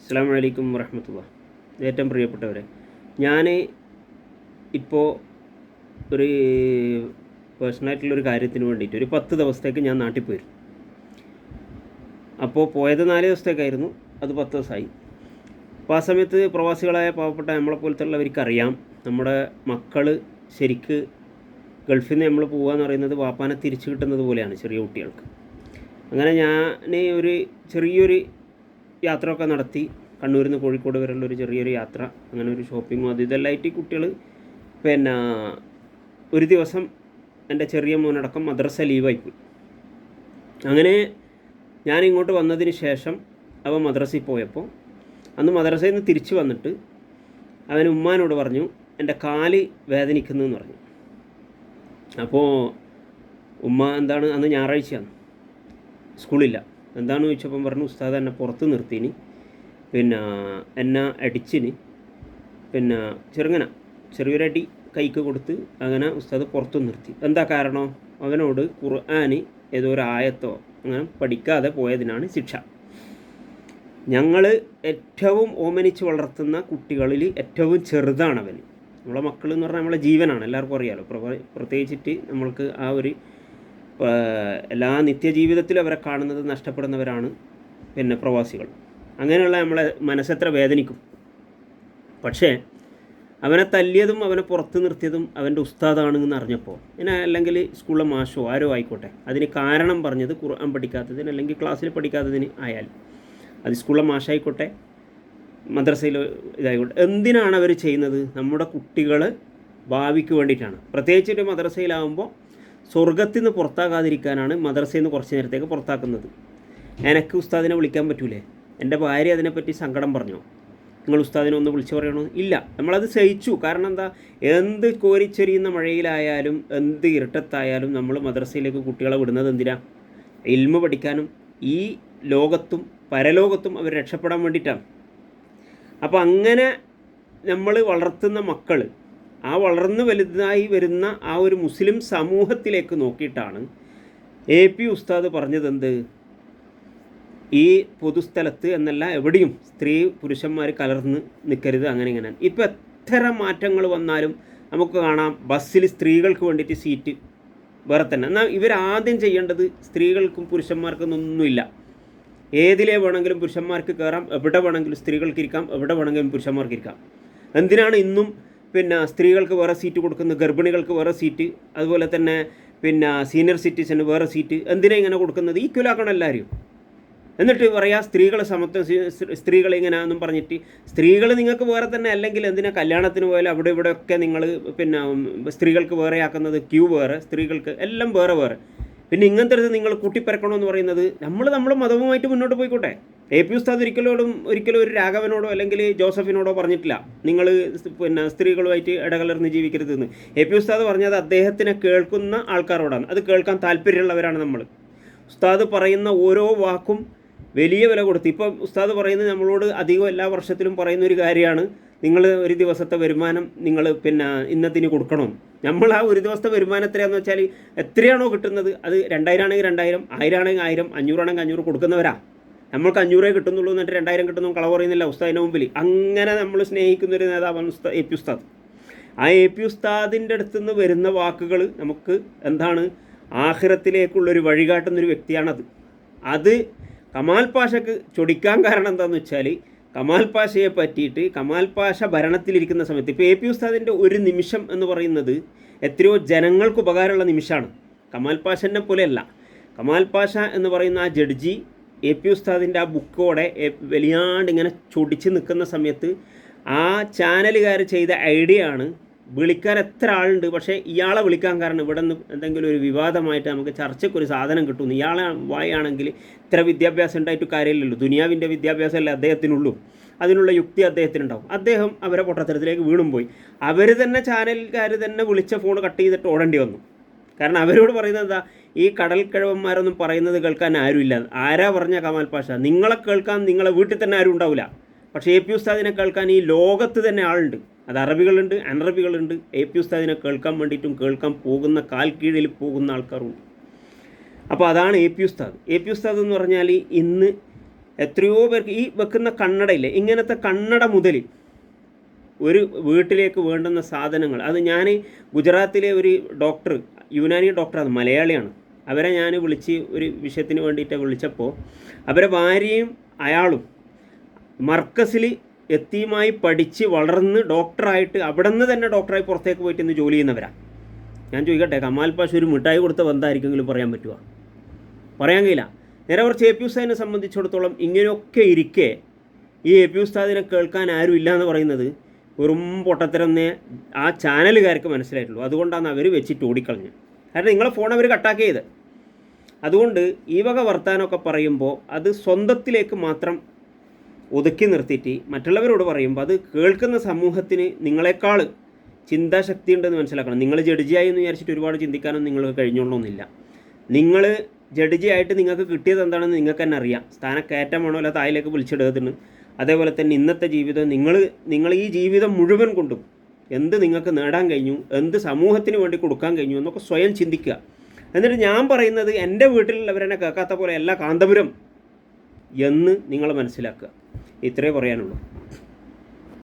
അസ്സലാമു അലൈക്കും വറഹ്മത്തുള്ളാഹി. ഏറ്റവും പ്രിയപ്പെട്ടവരെ, ഞാൻ ഇപ്പോൾ ഒരു പേഴ്സണലായിട്ടുള്ളൊരു കാര്യത്തിന് വേണ്ടിയിട്ട് ഒരു 10 ദിവസത്തേക്ക് ഞാൻ നാട്ടിൽ പോയിരുന്നു. അപ്പോൾ പോയത് 4 ദിവസത്തേക്കായിരുന്നു, അത് 10 ദിവസമായി. അപ്പോൾ ആ സമയത്ത് പ്രവാസികളായ പാവപ്പെട്ട നമ്മളെ പോലത്തുള്ളവർക്കറിയാം, നമ്മുടെ മക്കൾ ശരിക്ക് ഗൾഫിൽ നിന്ന് നമ്മൾ പോകുക എന്ന് പറയുന്നത് വാപ്പാനെ തിരിച്ചു കിട്ടുന്നത് പോലെയാണ് ചെറിയ കുട്ടികൾക്ക്. അങ്ങനെ ഞാൻ ഒരു ചെറിയൊരു യാത്ര ഒക്കെ നടത്തി, കണ്ണൂരിൽ നിന്ന് കോഴിക്കോട് വരെയുള്ള ഒരു ചെറിയൊരു യാത്ര, അങ്ങനെ ഒരു ഷോപ്പിങ്ങും അത് ഇതെല്ലാമായിട്ട് കുട്ടികൾ പിന്നെ ഒരു ദിവസം എൻ്റെ ചെറിയ മോനടക്കം മദ്രസ ലീവായിപ്പോയി. അങ്ങനെ ഞാൻ ഇങ്ങോട്ട് വന്നതിന് ശേഷം അവൻ മദ്രസയിൽ പോയപ്പോൾ അന്ന് മദ്രസയിൽ നിന്ന് തിരിച്ചു വന്നിട്ട് അവൻ ഉമ്മാനോട് പറഞ്ഞു, എൻ്റെ കാല് വേദനിക്കുന്നു എന്ന് പറഞ്ഞു. അപ്പോൾ ഉമ്മ എന്താണ്, അന്ന് ഞായറാഴ്ചയാണ്, സ്കൂളില്ല, എന്താണെന്ന് ചോദിച്ചപ്പം പറഞ്ഞു, ഉസ്താദ് എന്നെ പുറത്ത് നിർത്തിന്, പിന്നെ എന്നെ അടിച്ചിന്, പിന്നെ ചെറിയൊരടി കൈക്ക് കൊടുത്ത് അങ്ങനെ ഉസ്താദ് പുറത്തു നിർത്തി. എന്താ കാരണം? അവനോട് ഖുർആന് ഏതോ ഒരു ആയത്തോ അങ്ങനെ പഠിക്കാതെ പോയതിനാണ് ശിക്ഷ. ഞങ്ങൾ ഏറ്റവും ഓമനിച്ച് വളർത്തുന്ന കുട്ടികളിൽ ഏറ്റവും ചെറുതാണവൻ. നമ്മളെ മക്കൾ എന്ന് പറഞ്ഞാൽ നമ്മളെ ജീവനാണ്, എല്ലാവർക്കും അറിയാമല്ലോ. പ്രത്യേകിച്ചിട്ട് നമ്മൾക്ക് ആ ഒരു എല്ലാ നിത്യജീവിതത്തിലും അവരെ കാണുന്നത് നഷ്ടപ്പെടുന്നവരാണ് പിന്നെ പ്രവാസികൾ. അങ്ങനെയുള്ള നമ്മളെ മനസ്സെത്ര വേദനിക്കും. പക്ഷേ അവനെ തല്ലിയതും അവനെ പുറത്ത് നിർത്തിയതും അവൻ്റെ ഉസ്താദാണെന്ന് അറിഞ്ഞപ്പോൾ, പിന്നെ അല്ലെങ്കിൽ സ്കൂളിലെ മാഷോ ആരോ ആയിക്കോട്ടെ, അതിന് കാരണം പറഞ്ഞത് ഖുർആൻ പഠിക്കാത്തതിന് അല്ലെങ്കിൽ ക്ലാസ്സിൽ പഠിക്കാത്തതിന് ആയാൽ, അത് സ്കൂളിലെ മാഷായിക്കോട്ടെ മദ്രസയിൽ ഇതായിക്കോട്ടെ, എന്തിനാണ് അവർ ചെയ്യുന്നത്? നമ്മുടെ കുട്ടികൾ ഭാവിക്ക് വേണ്ടിയിട്ടാണ്. പ്രത്യേകിച്ചിട്ട് മദ്രസയിലാകുമ്പോൾ സ്വർഗത്തിൽ നിന്ന് പുറത്താകാതിരിക്കാനാണ് മദ്രസയിൽ നിന്ന് കുറച്ച് നേരത്തേക്ക് പുറത്താക്കുന്നത്. എനിക്ക് ഉസ്താദിനെ വിളിക്കാൻ പറ്റൂലേ? എൻ്റെ ഭാര്യ അതിനെപ്പറ്റി സങ്കടം പറഞ്ഞോ? നിങ്ങൾ ഉസ്താദിനെ ഒന്ന് വിളിച്ചു പറയണോ? ഇല്ല, നമ്മളത് സഹിച്ചു. കാരണം എന്താ, എന്ത് കോരിച്ചെരിയുന്ന മഴയിലായാലും എന്ത് ഇരുട്ടത്തായാലും നമ്മൾ മദ്രസയിലേക്ക് കുട്ടികളെ വിടുന്നത് എന്തിനാ? ഇൽമ പഠിക്കാനും ഈ ലോകത്തും പരലോകത്തും അവർ രക്ഷപ്പെടാൻ വേണ്ടിയിട്ടാണ്. അപ്പോൾ അങ്ങനെ നമ്മൾ വളർത്തുന്ന മക്കൾ ആ വളർന്ന് വലുതായി വരുന്ന ആ ഒരു മുസ്ലിം സമൂഹത്തിലേക്ക് നോക്കിയിട്ടാണ് AP ഉസ്താദ് പറഞ്ഞതെന്ത്, ഈ പൊതുസ്ഥലത്ത് എന്നല്ല എവിടെയും സ്ത്രീ പുരുഷന്മാർ കലർന്ന് നിൽക്കരുത്, അങ്ങനെ ഇങ്ങനെ. ഇപ്പോൾ എത്ര മാറ്റങ്ങൾ വന്നാലും നമുക്ക് കാണാം ബസ്സിൽ സ്ത്രീകൾക്ക് വേണ്ടിയിട്ട് സീറ്റ് വേറെ തന്നെ. എന്നാൽ ഇവരാദ്യം ചെയ്യേണ്ടത് സ്ത്രീകൾക്കും പുരുഷന്മാർക്കൊന്നൊന്നുമില്ല, ഏതിലേ വേണമെങ്കിലും പുരുഷന്മാർക്ക് കയറാം, എവിടെ വേണമെങ്കിലും സ്ത്രീകൾക്ക് ഇരിക്കാം, എവിടെ വേണമെങ്കിലും പുരുഷന്മാർക്ക് ഇരിക്കാം. എന്തിനാണ് ഇന്നും പിന്നെ സ്ത്രീകൾക്ക് വേറെ സീറ്റ് കൊടുക്കുന്നത്, ഗർഭിണികൾക്ക് വേറെ സീറ്റ്, അതുപോലെ തന്നെ പിന്നെ സീനിയർ സിറ്റിസന് വേറെ സീറ്റ്, എന്തിനാണ് ഇങ്ങനെ കൊടുക്കുന്നത്? ഈക്വലാക്കണം എല്ലാവരും. എന്നിട്ട് പറയാം സ്ത്രീകളെ സമത്വം, സ്ത്രീകളെ ഇങ്ങനെയാണെന്നും പറഞ്ഞിട്ട്, സ്ത്രീകൾ നിങ്ങൾക്ക് വേറെ തന്നെ. അല്ലെങ്കിൽ എന്തിനാ കല്യാണത്തിന് പോയാലും അവിടെ ഇവിടെയൊക്കെ നിങ്ങൾ പിന്നെ സ്ത്രീകൾക്ക് വേറെ ആക്കുന്നത്, ക്യൂ വേറെ, സ്ത്രീകൾക്ക് എല്ലാം വേറെ വേറെ. പിന്നെ ഇങ്ങനത്തെ അടുത്ത് നിങ്ങൾ കൂട്ടിപ്പരക്കണമെന്ന് പറയുന്നത്, നമ്മൾ മതവുമായിട്ട് മുന്നോട്ട് പോയിക്കോട്ടെ. AP ഉസ്താദ് ഒരിക്കലും ഒരു രാഘവനോടോ അല്ലെങ്കിൽ ജോസഫിനോടോ പറഞ്ഞിട്ടില്ല നിങ്ങൾ പിന്നെ സ്ത്രീകളുമായിട്ട് ഇടകലർന്ന് ജീവിക്കരുതെന്ന്. AP ഉസ്താദ് പറഞ്ഞത് അദ്ദേഹത്തിനെ കേൾക്കുന്ന ആൾക്കാരോടാണ്, അത് കേൾക്കാൻ താല്പര്യമുള്ളവരാണ് നമ്മൾ. ഉസ്താദ് പറയുന്ന ഓരോ വാക്കും വലിയ വില കൊടുത്ത്. ഇപ്പോൾ ഉസ്താദ് പറയുന്നത് നമ്മളോട് അധികം എല്ലാ വർഷത്തിലും പറയുന്ന ഒരു കാര്യമാണ്, നിങ്ങൾ ഒരു ദിവസത്തെ വരുമാനം നിങ്ങൾ പിന്നെ ഇന്നത്തിന് കൊടുക്കണം. നമ്മൾ ആ ഒരു ദിവസത്തെ വരുമാനം എത്രയാണെന്ന് വെച്ചാൽ എത്രയാണോ കിട്ടുന്നത്, അത് 2000 ആണെങ്കിൽ 2000, 1000 ആണെങ്കിൽ 1000, 500 ആണെങ്കിൽ 500 കൊടുക്കുന്നവരാ. നമ്മൾക്ക് 500 കിട്ടുന്നുള്ളൂ, എന്നിട്ട് 2000 കിട്ടുന്നു കളവ് പറയുന്നില്ല ഉസ്താദിൻ്റെ മുമ്പിൽ. അങ്ങനെ നമ്മൾ സ്നേഹിക്കുന്നൊരു നേതാവാണ് AP ഉസ്താദ്. ആ AP ഉസ്താദിൻ്റെ അടുത്ത് നിന്ന് വരുന്ന വാക്കുകൾ നമുക്ക് എന്താണ്, ആഖിറത്തിലേക്കുള്ളൊരു വഴികാട്ടുന്നൊരു വ്യക്തിയാണത്. അത് കമാൽ പാഷക്ക് ചൊടിക്കാൻ കാരണം എന്താണെന്ന് വെച്ചാൽ, കമാൽ പാഷയെ പറ്റിയിട്ട് കമാൽ പാഷ ഭരണത്തിലിരിക്കുന്ന സമയത്ത് ഇപ്പോൾ AP ഉസ്താദിൻ്റെ ഒരു നിമിഷം എന്ന് പറയുന്നത് എത്രയോ ജനങ്ങൾക്ക് ഉപകാരമുള്ള നിമിഷമാണ്. കമാൽ പാഷനെ പോലെയല്ല. കമാൽ പാഷ എന്ന് പറയുന്ന ആ ജഡ്ജി AP ഉസ്താദിൻ്റെ ആ ബുക്കോടെ വലിയാണ്ട് ഇങ്ങനെ ചൊടിച്ച് നിൽക്കുന്ന സമയത്ത് ആ ചാനലുകാർ ചെയ്ത ഐഡിയ ആണ്, വിളിക്കാൻ എത്ര ആളുണ്ട്, പക്ഷേ ഇയാളെ വിളിക്കാൻ കാരണം ഇവിടെ നിന്ന് എന്തെങ്കിലും ഒരു വിവാദമായിട്ട് നമുക്ക് ചർച്ചയ്ക്കൊരു സാധനം കിട്ടുന്നു. ഇയാളെ വായാണെങ്കിൽ ഇത്ര വിദ്യാഭ്യാസം ഉണ്ടായിട്ട് കാര്യമില്ലല്ലോ, ദുനിയാവിൻ്റെ വിദ്യാഭ്യാസമല്ലേ അദ്ദേഹത്തിനുള്ളൂ, അതിനുള്ള യുക്തി അദ്ദേഹത്തിനുണ്ടാവും. അദ്ദേഹം അവരെ പൊട്ടത്തരത്തിലേക്ക് വീണും പോയി. അവർ തന്നെ ചാനലുകാർ തന്നെ വിളിച്ച ഫോൺ കട്ട് ചെയ്തിട്ട് ഓടേണ്ടി വന്നു. കാരണം അവരോട് പറയുന്നത് എന്താ, ഈ കടൽക്കിഴവന്മാരൊന്നും പറയുന്നത് കേൾക്കാൻ ആരുമില്ല. ആരാ പറഞ്ഞ കമാൽ പാഷ? നിങ്ങളെ കേൾക്കാൻ നിങ്ങളെ വീട്ടിൽ തന്നെ ആരും ഉണ്ടാവില്ല, പക്ഷേ AP ഉസ്താദിനെ കേൾക്കാൻ ഈ ലോകത്ത് തന്നെ ആളുണ്ട്. അത് അറബികളുണ്ട്, അനറബികളുണ്ട്. AP ഉസ്താദിനെ കേൾക്കാൻ വേണ്ടിയിട്ടും കേൾക്കാൻ പോകുന്ന കാൽ കീഴിൽ പോകുന്ന ആൾക്കാരുണ്ട്. അപ്പോൾ അതാണ് AP ഉസ്താദ്. AP ഉസ്താദ് എന്ന് പറഞ്ഞാൽ ഇന്ന് എത്രയോ പേർക്ക് ഈ വെക്കുന്ന കണ്ണടയില്ലേ, ഇങ്ങനത്തെ കണ്ണട മുതൽ ഒരു വീട്ടിലേക്ക് വേണ്ടുന്ന സാധനങ്ങൾ, അത് ഞാൻ ഗുജറാത്തിലെ ഒരു ഡോക്ടർ, യുനാനി ഡോക്ടറാണ്, മലയാളിയാണ്, അവരെ ഞാൻ വിളിച്ച് ഒരു വിഷയത്തിന് വേണ്ടിയിട്ട് വിളിച്ചപ്പോൾ അവരെ ഭാര്യയും അയാളും മർക്കസിൽ എത്തിയുമായി പഠിച്ച് വളർന്ന് ഡോക്ടറായിട്ട് അവിടെ നിന്ന് തന്നെ ഡോക്ടറായി പുറത്തേക്ക് പോയിട്ട് ഇന്ന് ജോലി ചെയ്യുന്നവരാണ്. ഞാൻ ചോദിക്കട്ടെ, കമാൽ പാഷ ഒരു മിഠായി കൊടുത്ത ബന്ധമായിരിക്കുമെങ്കിലും പറയാൻ പറ്റുമോ? പറയാൻ കഴിയില്ല. നേരെ കുറച്ച് എ പി ഉസ്താദിനെ സംബന്ധിച്ചിടത്തോളം ഇങ്ങനെയൊക്കെ ഇരിക്കെ ഈ എ പി ഉസ്താദിനെ കേൾക്കാൻ ആരും ഇല്ല എന്ന് പറയുന്നത് വെറും പൊട്ടത്തരന്നേ ആ ചാനലുകാർക്ക് മനസ്സിലായിട്ടുള്ളൂ. അതുകൊണ്ടാണ് അവർ വെച്ചിട്ട് ഓടിക്കളഞ്ഞത്. കാരണം നിങ്ങളെ ഫോൺ അവർ കട്ടാക്ക് ചെയ്ത്. അതുകൊണ്ട് ഈ വക വർത്താനമൊക്കെ പറയുമ്പോൾ അത് സ്വന്തത്തിലേക്ക് മാത്രം ഒതുക്കി നിർത്തിയിട്ട് മറ്റുള്ളവരോട് പറയുമ്പോൾ അത് കേൾക്കുന്ന സമൂഹത്തിന് നിങ്ങളെക്കാൾ ചിന്താശക്തി ഉണ്ടെന്ന് മനസ്സിലാക്കണം. നിങ്ങൾ ജഡ്ജിയായി എന്ന് വിചാരിച്ചിട്ട് ഒരുപാട് ചിന്തിക്കാനൊന്നും നിങ്ങൾക്ക് കഴിഞ്ഞോളണമെന്നില്ല. നിങ്ങൾ ജഡ്ജിയായിട്ട് നിങ്ങൾക്ക് കിട്ടിയത് എന്താണെന്ന് നിങ്ങൾക്ക് തന്നെ അറിയാം. സ്ഥാനക്കയറ്റമാണോ അല്ല തായിലേക്ക് വിളിച്ചിടുകയെന്ന്. അതേപോലെ തന്നെ ഇന്നത്തെ ജീവിതം നിങ്ങൾ ഈ ജീവിതം മുഴുവൻ കൊണ്ടും എന്ത് നിങ്ങൾക്ക് നേടാൻ കഴിഞ്ഞു, എന്ത് സമൂഹത്തിന് വേണ്ടി കൊടുക്കാൻ കഴിഞ്ഞു എന്നൊക്കെ സ്വയം ചിന്തിക്കുക. എന്നിട്ട് ഞാൻ പറയുന്നത് എൻ്റെ വീട്ടിലുള്ളവരെന്നെ കേൾക്കാത്ത പോലെ അല്ല കാന്തപുരം എന്ന് നിങ്ങൾ മനസ്സിലാക്കുക. ഇത്രയേ പറയാനുള്ളൂ.